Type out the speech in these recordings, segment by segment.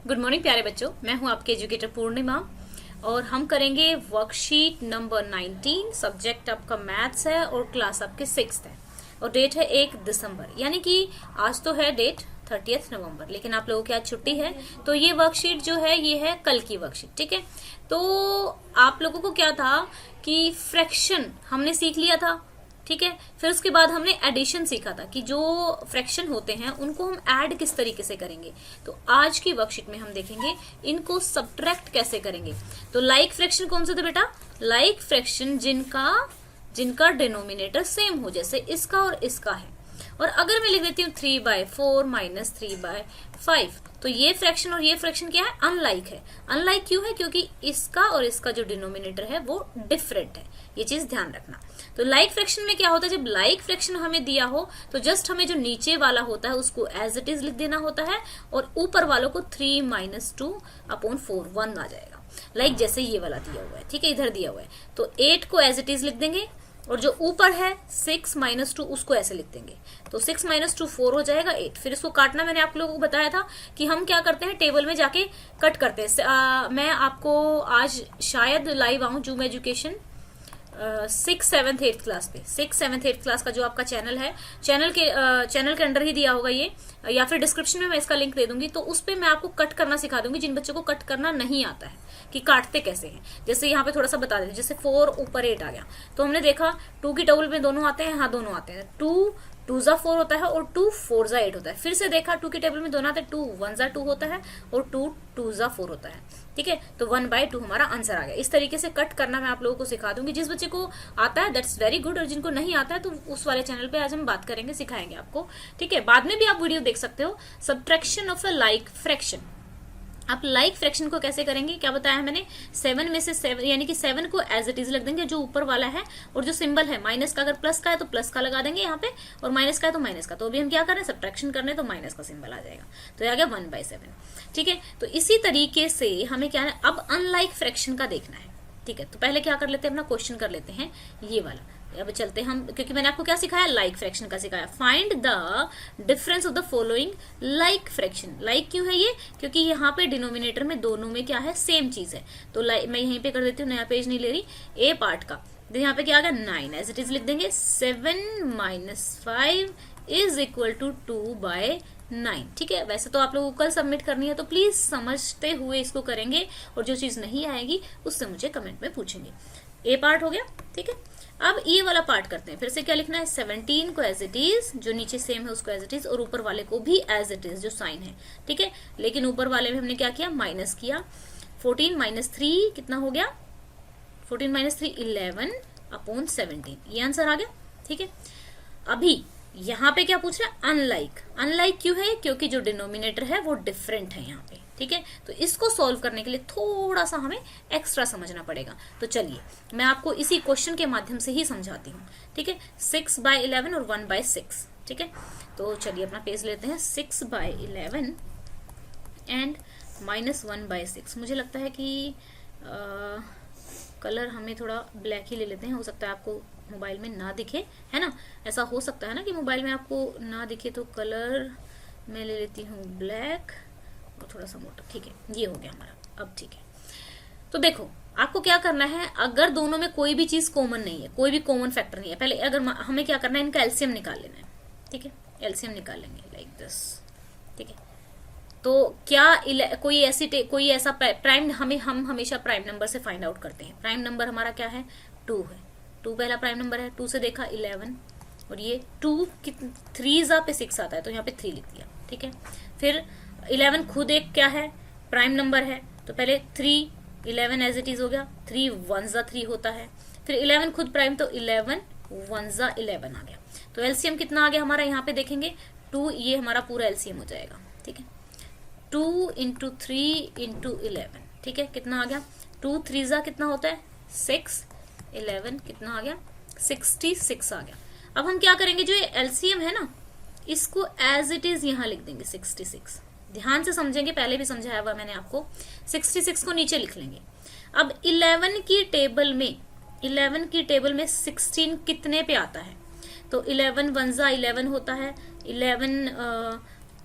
Good morning प्यारे बच्चों, मैं हूं आपके एजुकेटर पूर्णिमा और हम करेंगे वर्कशीट नंबर 19। सब्जेक्ट आपका मैथ्स है और क्लास आपके 6th है और डेट है 1 दिसंबर, यानी कि आज तो है डेट 30 नवंबर, लेकिन आप लोगों की आज छुट्टी है तो ये वर्कशीट जो है ये है कल की वर्कशीट। ठीक है, तो आप लोगों को क्या था कि फ्रैक्शन हमने सीख लिया था। ठीक है, फिर उसके बाद हमने एडिशन सीखा था कि जो फ्रैक्शन होते हैं उनको हम ऐड किस तरीके से करेंगे। तो आज की वर्कशीट में हम देखेंगे इनको सब्ट्रैक्ट कैसे करेंगे। तो लाइक फ्रैक्शन कौन से थे बेटा? लाइक फ्रैक्शन जिनका डिनोमिनेटर सेम हो, जैसे इसका और इसका है। और अगर मैं लिख देती हूँ 3/4 माइनस 3/5, तो ये फ्रैक्शन और ये फ्रैक्शन क्या है? अनलाइक है। अनलाइक क्यों है? क्योंकि इसका और इसका जो डिनोमिनेटर है वो डिफरेंट है। ये चीज ध्यान रखना। तो लाइक फ्रैक्शन में क्या होता है, जब लाइक फ्रैक्शन हमें दिया हो तो जस्ट हमें जो नीचे वाला होता है उसको एज इट इज लिख देना होता है और ऊपर वालों को 3 - 2/4 1 आ जाएगा। लाइक जैसे ये वाला दिया हुआ है, ठीक है, इधर दिया हुआ है तो 8 को एज इट इज लिख देंगे और जो ऊपर है 6 - 2 उसको ऐसे लिख देंगे। तो 6 - 2 4 हो जाएगा 8। फिर इसको काटना मैंने आप लोगों को बताया था कि हम क्या करते हैं, टेबल में जाके कट करते हैं। मैं आपको आज शायद लाइव आऊं zoom education 6th 7th 8th class पे। 6th 7th 8th क्लास का जो आपका चैनल है, चैनल के अंडर ही दिया होगा ये, या फिर डिस्क्रिप्शन में मैं इसका लिंक दे दूंगी। तो उस पे मैं आपको कट करना सिखा दूंगी जिन बच्चों को कट करना नहीं आता है कि काटते कैसे हैं। जैसे यहाँ पे थोड़ा सा बता देते, जैसे 4 ऊपर 8 आ गया तो हमने देखा 2 की टेबल में दोनों आते हैं। हाँ, दोनों आते हैं। 2 2 4 होता है और 2 4 8 होता है। फिर से देखा 2 की टेबल में दोनों आते हैं, 2 1 2 होता है और 2 2 4 होता है। ठीक है, तो 1/2 हमारा आंसर आ गया। इस तरीके से कट करना मैं आप लोगों को सिखा दूंगी। जिस बच्चे को आता है दैट्स वेरी गुड, और जिनको नहीं आता है तो उस वाले चैनल पे आज हम बात करेंगे, सिखाएंगे आपको। ठीक है, बाद में भी आप वीडियो देख सकते हो। Subtraction of a like fraction. आप लाइक फ्रैक्शन को कैसे करेंगे, क्या बताया मैंने? 7 में से 7 यानी कि 7 को एज इट इज लग देंगे जो ऊपर वाला है, और जो सिंबल है माइनस का, अगर प्लस का है तो प्लस का लगा देंगे यहाँ पे, और माइनस का है तो माइनस का। तो अभी हम क्या कर रहे हैं, सब्ट्रैक्शन कर रहे हैं, तो माइनस का सिंबल आ जाएगा। तो ये आ गया 1/7। ठीक है, तो इसी तरीके से हमें क्या है, अब अनलाइक फ्रैक्शन का देखना है। ठीक है, तो पहले क्या कर लेते हैं, अपना क्वेश्चन कर लेते हैं ये वाला। अब चलते हैं हम, क्योंकि मैंने आपको क्या सिखाया, लाइक फ्रैक्शन का सिखाया। Find the difference of the following like fraction. Like क्यों है ये? क्योंकि यहाँ पे डिनोमिनेटर में दोनों में क्या है, सेम चीज है। तो मैं यहीं पे कर देती हूँ, नया पेज नहीं ले रही, ए पार्ट का। तो यहाँ पे क्या आ गया, 9 एज इट इज लिख देंगे। 7 - 5 इज इक्वल टू 2/9। ठीक है, वैसे तो आप लोगों को कल सबमिट करनी है तो प्लीज समझते हुए इसको करेंगे, और जो चीज नहीं आएगी उससे मुझे कमेंट में पूछेंगे। ए पार्ट हो गया। ठीक है, अब ये वाला पार्ट करते हैं। फिर से क्या लिखना है, 17 को एज इट इज, जो नीचे सेम है उसको एज इट इज, और ऊपर वाले को भी एज इट इज जो साइन है। ठीक है, लेकिन ऊपर वाले में हमने क्या किया, माइनस किया। 14 - 3 कितना हो गया, 14 - 3 11/17। ये आंसर आ गया। ठीक है, अभी यहाँ पे क्या पूछ रहा है, अनलाइक। अनलाइक क्यों है? क्योंकि जो डिनोमिनेटर है वो डिफरेंट है यहाँ पे। ठीक है, तो इसको सॉल्व करने के लिए थोड़ा सा हमें एक्स्ट्रा समझना पड़ेगा। तो चलिए मैं आपको इसी क्वेश्चन के माध्यम से ही समझाती हूँ। ठीक है, 6/11 और 1/6। ठीक है, तो चलिए अपना पेज लेते हैं। 6/11 एंड -1/6। मुझे लगता है कि कलर हमें थोड़ा ब्लैक ही ले लेते हैं, हो सकता है आपको मोबाइल में ना दिखे, है ना? ऐसा हो सकता है ना कि मोबाइल में आपको ना दिखे, तो कलर मैं ले लेती हूँ ब्लैक और थोड़ा सा मोटा। ठीक है, ये हो गया हमारा। अब ठीक है, तो देखो आपको क्या करना है, अगर दोनों में कोई भी चीज कॉमन नहीं है, कोई भी कॉमन फैक्टर नहीं है, पहले अगर हमें क्या करना है, इनका एलसीएम निकाल लेना है। ठीक है, एलसीएम निकाल लेंगे लाइक दिस। ठीक है, तो क्या कोई ऐसा प्राइम, हम हमेशा प्राइम नंबर से फाइंड आउट करते हैं। प्राइम नंबर हमारा क्या है, 2 है। 2 पहला प्राइम नंबर है। 2 से देखा 11, और ये 2 3 पे 6 आता है तो यहाँ पे 3 लिख दिया। ठीक है, फिर 11 खुद एक क्या है, प्राइम नंबर है, तो पहले 3 11 एज इट इज हो गया। 3 1 3 होता है, फिर 11 खुद प्राइम, तो 11 1 11 आ गया। तो एलसीएम कितना आ गया हमारा, यहाँ पे देखेंगे 2, ये हमारा पूरा एलसीएम हो जाएगा। ठीक है, 2 × 3 × 11। ठीक है, कितना आ गया, 2 3 कितना होता है, 6, 11 कितना आ गया, 66 आ गया। अब हम क्या करेंगे, जो ये एलसीएम है ना, इसको एज इट इज यहाँ लिख देंगे 66। ध्यान से समझेंगे, पहले भी समझाया हुआ मैंने आपको। 66 को नीचे लिख लेंगे। अब 11 की टेबल में 16 कितने पे आता है, तो 11 1 11 होता है, 11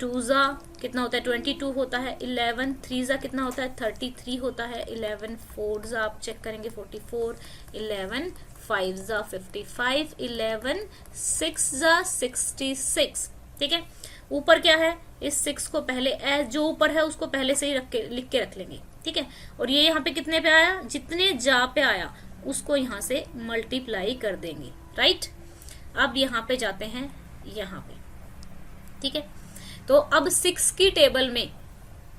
टू जा कितना होता है 22 होता है, 11 थ्री जा कितना होता है 33 होता है, 11 फोर जा आप चेक करेंगे 44, 11 फाइव जा 55, 11 सिक्स जा 66। ठीक है, ऊपर क्या है, इस 6 को पहले एज जो ऊपर है उसको पहले से ही लिख के रख लेंगे। ठीक है, और ये यहाँ पे कितने पे आया, जितने जा पे आया उसको यहाँ से मल्टीप्लाई कर देंगे। राइट, अब यहाँ पे जाते हैं यहाँ पे। ठीक है, तो अब 6 की टेबल में,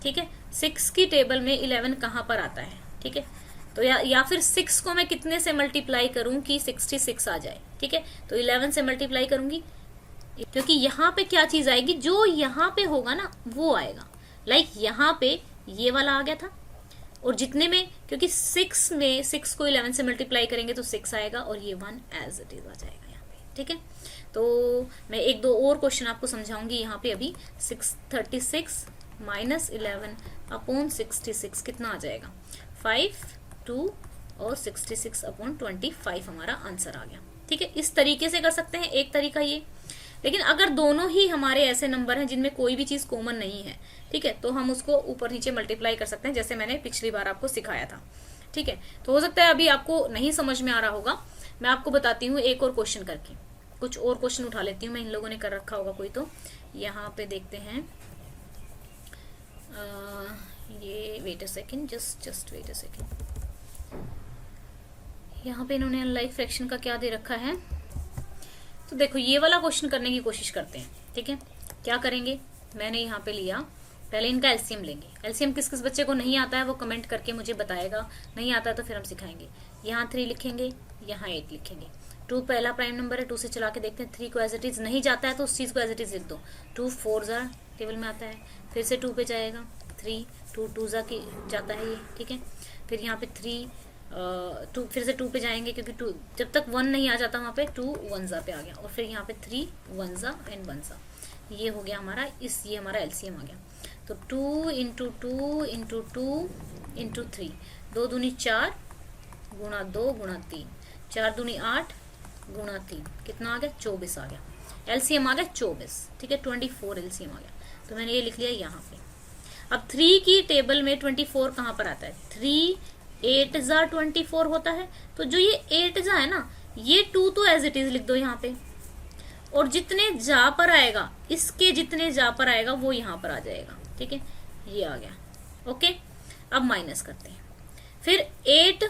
ठीक है 6 की टेबल में 11 कहाँ पर आता है। ठीक है, तो या फिर 6 को मैं कितने से मल्टीप्लाई करूं कि 66 आ जाए। ठीक है, तो 11 से मल्टीप्लाई करूंगी, क्योंकि यहाँ पे क्या चीज आएगी, जो यहाँ पे होगा ना वो आएगा। लाइक यहाँ पे ये वाला आ गया था, और जितने में, क्योंकि 6 में 6 को 11 से मल्टीप्लाई करेंगे तो 6 आएगा, और ये 1 एज इट इज आ जाएगा यहाँ पे। ठीक है, तो मैं एक दो और क्वेश्चन आपको समझाऊंगी यहाँ पे अभी। 636 माइनस 11 अपॉन 66 कितना आ जाएगा, 5, 2 और 66 अपॉन 25 हमारा आंसर आ गया। ठीक है, इस तरीके से कर सकते हैं, एक तरीका ये। लेकिन अगर दोनों ही हमारे ऐसे नंबर हैं जिनमें कोई भी चीज कॉमन नहीं है, ठीक है, तो हम उसको ऊपर नीचे मल्टीप्लाई कर सकते हैं, जैसे मैंने पिछली बार आपको सिखाया था। ठीक है, तो हो सकता है अभी आपको नहीं समझ में आ रहा होगा, मैं आपको बताती हूँ एक और क्वेश्चन करके। कुछ और क्वेश्चन उठा लेती हूँ मैं, इन लोगों ने कर रखा होगा कोई, तो यहाँ पे देखते हैं। ये wait a second, just wait a second. यहाँ पे इन्होंने अनलाइक फ्रैक्शन का क्या दे रखा है, तो देखो ये वाला क्वेश्चन करने की कोशिश करते हैं। ठीक है, क्या करेंगे, मैंने यहाँ पे लिया, पहले इनका एलसीएम लेंगे। एलसीएम किस किस बच्चे को नहीं आता है वो कमेंट करके मुझे बताएगा, नहीं आता है तो फिर हम सिखाएंगे। यहाँ 3 लिखेंगे, यहाँ 8 लिखेंगे। 2 पहला प्राइम नंबर है, 2 से चला के देखते हैं। 3 को एज इट इज नहीं जाता है तो उस चीज को एज इट इज लिख दो। 2 4 जा टेबल में आता है, फिर से 2 पे जाएगा, 3 2 2 जा की जाता है ये। ठीक है, फिर यहाँ पे 3 2 फिर से 2 पे जाएंगे, क्योंकि 2 जब तक 1 नहीं आ जाता वहां पे 2 1 जा पे आ गया, और फिर यहाँ पे 3 1 जा एंड 1 जा। ये हो गया हमारा, ये हमारा एलसीएम आ गया। तो 2 इंटू 2 इंटू 2 इंटू 3, 2 दूनी 4 गुणा 2 गुणा 3, 4 दूनी 8 गुणा 3 कितना आ गया, 24 आ गया। एलसीएम आ गया 24। ठीक है, 24 एलसीएम आ गया, तो मैंने ये लिख लिया यहाँ पे। अब 3 की टेबल में 24 कहाँ पर आता है, 3 8 जा 24 होता है, तो जो ये 8 जा है ना, ये 2 तो एज इट इज लिख दो यहाँ पे, और जितने जा पर आएगा, इसके जितने जा पर आएगा वो यहाँ पर आ जाएगा। ठीक है, ये आ गया। ओके, अब माइनस करते हैं। फिर 8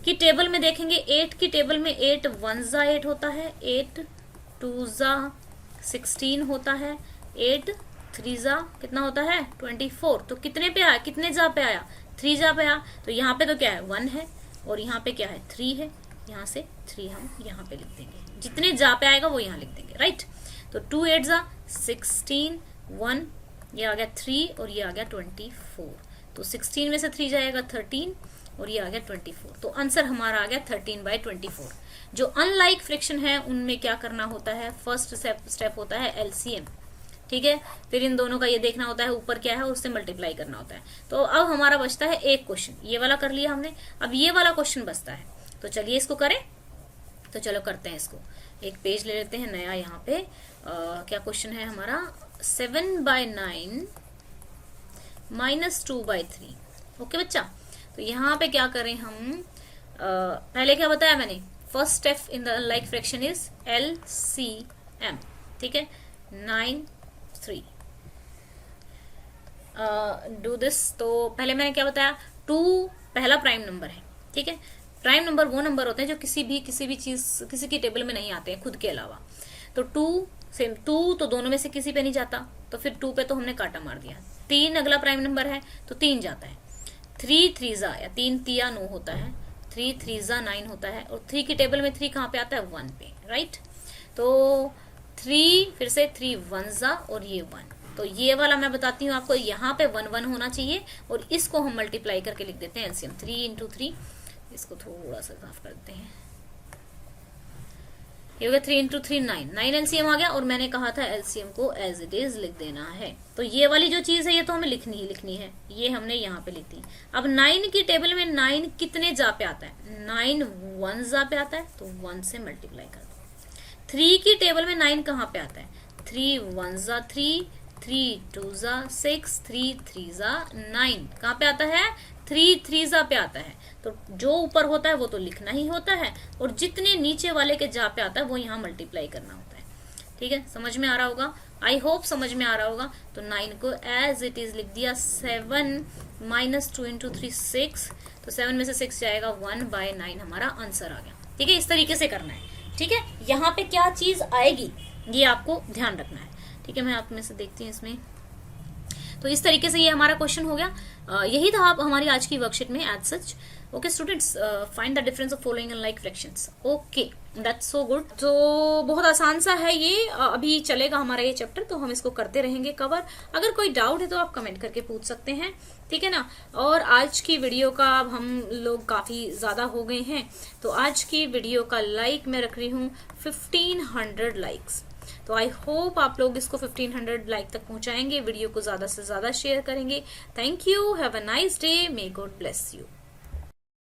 की टेबल में देखेंगे, 8 की टेबल में 8 1 जा 8 होता है, 8 2 जा 16 होता है, 8 3 जा कितना होता है 24। तो कितने पे आया, कितने जा पे आया, 3 जा पे आया। तो यहाँ पे तो क्या है 1 है, और यहाँ पे क्या है 3 है, यहाँ से 3 हम यहाँ पे लिख देंगे, जितने जा पे आएगा वो यहाँ लिख देंगे। राइट, तो 2 8 जा 16, 1 ये आ गया 3, और ये आ गया 24। तो 16 में से 3 जाएगा 13, और ये आ गया 24। तो आंसर हमारा आ गया 13/24। जो अनलाइक फ्रैक्शन है उनमें क्या करना होता है, फर्स्ट स्टेप होता है एलसीएम। ठीक है, फिर इन दोनों का ये देखना होता है ऊपर क्या है, उससे मल्टीप्लाई करना होता है। तो अब हमारा बचता है एक क्वेश्चन, ये वाला कर लिया हमने, अब ये वाला क्वेश्चन बचता है। तो चलिए इसको करें, तो चलो करते हैं इसको। एक पेज ले लेते हैं नया, यहाँ पे क्या क्वेश्चन है हमारा, 7/9 माइनस 2/3। ओके बच्चा, तो यहाँ पे क्या करें हम, पहले क्या बताया मैंने, first step in the unlike fraction is LCM. ठीक है, 9 3 डू दिस। तो पहले मैंने क्या बताया, 2 पहला प्राइम नंबर है। ठीक है, प्राइम नंबर वो नंबर होते हैं जो किसी भी चीज किसी की टेबल में नहीं आते हैं खुद के अलावा। तो 2 सेम 2 तो दोनों में से किसी पे नहीं जाता, तो फिर 2 पे तो हमने काटा मार दिया। 3 अगला प्राइम नंबर है तो 3 जाता है। 3 3 जा या 3 तिया 9 होता है, 3 3 जा 9 होता है, और 3 की टेबल में 3 कहाँ पे आता है 1 पे। राइट, तो 3 फिर से 3 1 जा और ये 1। तो ये वाला मैं बताती हूँ आपको, यहाँ पे 1 1 होना चाहिए, और इसको हम मल्टीप्लाई करके लिख देते हैं एलसीएम। 3 इंटू 3, इसको थोड़ा सा साफ कर देते हैं, ये हो गया 3 इंटू 3 9 एलसीएम आ गया। और मैंने कहा था एलसीएम को एज इट इज लिख देना है। तो ये वाली जो चीज है ये तो हमें लिखनी ही लिखनी है, ये हमने यहाँ पे लिख दी। अब 9 की टेबल में 9 कितने जा पे आता है, 9 1 जा पे आता है, तो 1 से मल्टीप्लाई कर दो। 3 की टेबल में 9 कहाँ पे आता है, 3 1 जा 3, 3 2 जा 6, 3 3 जा 9। कहाँ पे आता है? 3 3 जा पे आता है। तो जो ऊपर होता है वो तो लिखना ही होता है, और जितने नीचे वाले के जा पे आता है वो यहाँ मल्टीप्लाई करना होता है। ठीक है, समझ में आ रहा होगा? आई होप समझ में आ रहा होगा। तो 9 को एज इट इज लिख दिया। 7 माइनस 2 इंटू 3 6, तो 7 में से 6 जाएगा 1/9 हमारा आंसर आ गया। ठीक है, इस तरीके से करना है। ठीक है, यहाँ पे क्या चीज आएगी ये आपको ध्यान रखना है। ठीक है, मैं आप में से देखती हूँ इसमें। तो इस तरीके से ये हमारा क्वेश्चन हो गया। यही था आप हमारी आज की वर्कशीट में as such. Okay students, find the difference of following and like fractions. Okay, that's so good. तो बहुत आसान सा है ये। अभी चलेगा हमारा ये चैप्टर, तो हम इसको करते रहेंगे कवर। अगर कोई डाउट है तो आप कमेंट करके पूछ सकते हैं। ठीक है ना। और आज की वीडियो का अब हम लोग काफी ज्यादा हो गए हैं, तो आज की वीडियो का लाइक मैं रख रही हूँ 1500 लाइक्स। तो आई होप आप लोग इसको 1500 लाइक तक पहुंचाएंगे, वीडियो को ज्यादा से ज्यादा शेयर करेंगे। Thank you, have a nice day, may God bless you.